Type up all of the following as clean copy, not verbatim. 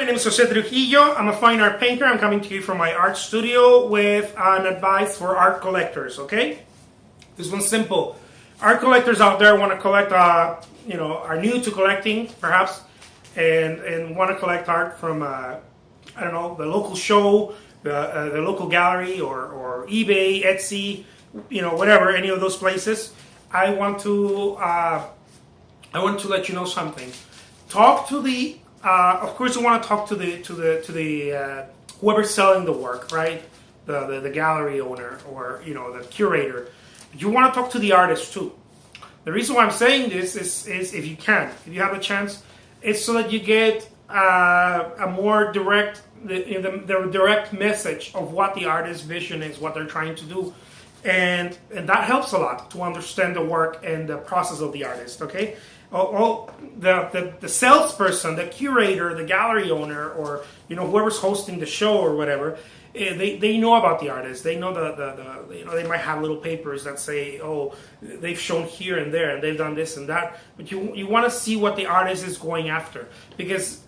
name is Jose Trujillo. I'm a fine art painter. I'm coming to you from my art studio with an advice for art collectors, okay? This one's simple. Art collectors out there want to collect, are new to collecting, perhaps, and want to collect art from, the local show, the local gallery, or eBay, Etsy, whatever, any of those places. I want to let you know something. Talk to the of course, you want to talk to the whoever's selling the work, right? The gallery owner or the curator. You want to talk to the artist too. The reason why I'm saying this is if you have a chance, it's so that you get a more direct the direct message of what the artist's vision is, what they're trying to do, and that helps a lot to understand the work and the process of the artist. Okay. The salesperson, the curator, the gallery owner, or whoever's hosting the show or whatever, they know about the artist. They know they might have little papers that say, oh, they've shown here and there and they've done this and that. But you want to see what the artist is going after, because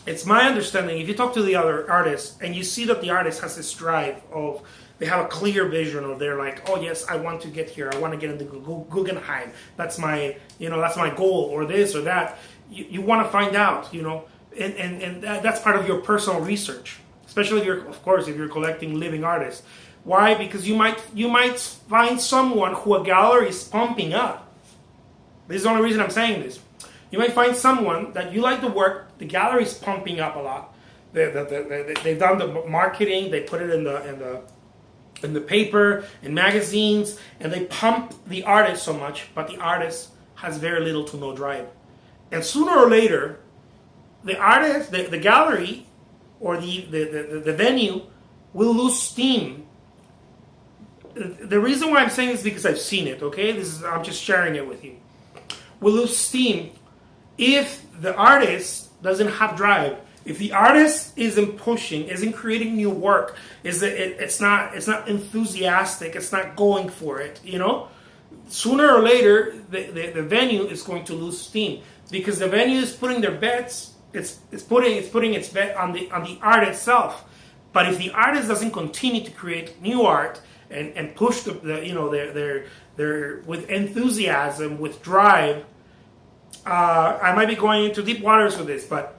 it's my understanding, if you talk to the other artists and you see that the artist has this drive of, they have a clear vision of, they're like, oh yes, I want to get here. I want to get into Guggenheim. That's my goal, or this or that. You want to find out, and that's part of your personal research, especially if you're collecting living artists. Why? Because you might find someone who a gallery is pumping up. This is the only reason I'm saying this. You might find someone that you like the work, the gallery is pumping up a lot. They've done the marketing, they put it in the paper, in magazines, and they pump the artist so much, but the artist has very little to no drive. And sooner or later, the artist, the gallery, or the venue will lose steam. The reason why I'm saying this is because I've seen it, okay? I'm just sharing it with you. Will lose steam if the artist doesn't have drive. If the artist isn't pushing, isn't creating new work, it's not enthusiastic, it's not going for it, sooner or later the venue is going to lose steam, because the venue is putting their bets, it's putting its bet on the art itself. But if the artist doesn't continue to create new art and push their with enthusiasm, with drive, I might be going into deep waters with this, but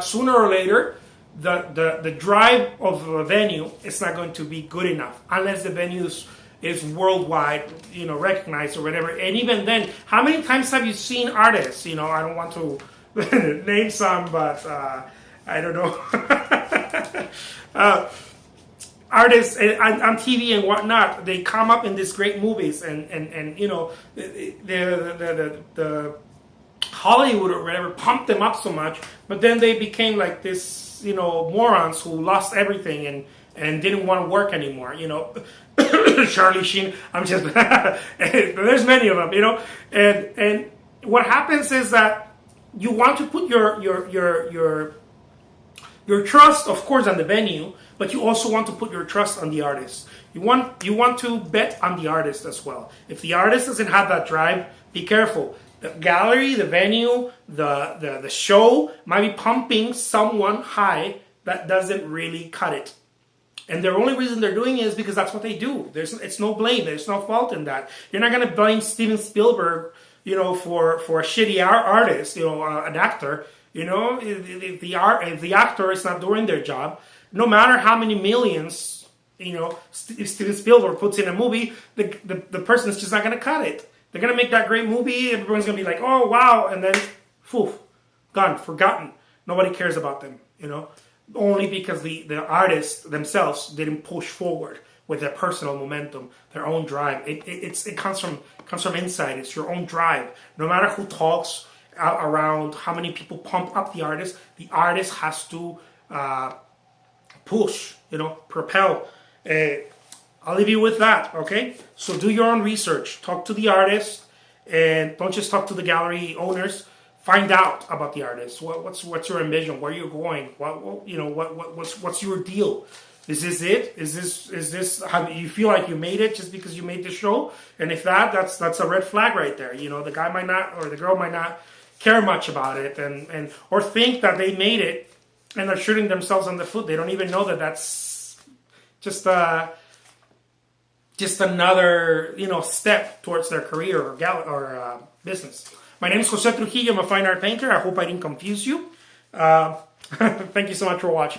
sooner or later, the drive of a venue is not going to be good enough unless the venue is worldwide, recognized or whatever. And even then, how many times have you seen artists? I don't want to name some, but I don't know. Artists on TV and whatnot, they come up in these great movies, and the Hollywood or whatever pumped them up so much, but then they became like this, morons who lost everything and didn't want to work anymore. Charlie Sheen. I'm just there's many of them, and what happens is that you want to put your trust, of course, on the venue, but you also want to put your trust on the artist. You want to bet on the artist as well. If the artist doesn't have that drive, be careful. The gallery, the venue, the show might be pumping someone high that doesn't really cut it. And the only reason they're doing it is because that's what they do. It's no blame. There's no fault in that. You're not going to blame Steven Spielberg, for a shitty artist, an actor. If the actor is not doing their job, no matter how many millions, if Steven Spielberg puts in a movie, the person's just not going to cut it. They're going to make that great movie, everyone's going to be like, oh, wow, and then, poof, gone, forgotten. Nobody cares about them, only because the artists themselves didn't push forward with their personal momentum, their own drive. It comes from inside. It's your own drive. No matter who talks around, how many people pump up the artist has to push, propel. I'll leave you with that, okay? So do your own research. Talk to the artist, and don't just talk to the gallery owners. Find out about the artist. What's your ambition? Where you're going? What's your deal? Is this it? Is this how you feel like you made it just because you made the show? And if that's a red flag right there. The guy might not, or the girl might not, care much about it and or think that they made it and they're shooting themselves in the foot. They don't even know that that's just another step towards their career or business. My name is Jose Trujillo. I'm a fine art painter. I hope I didn't confuse you. Thank you so much for watching.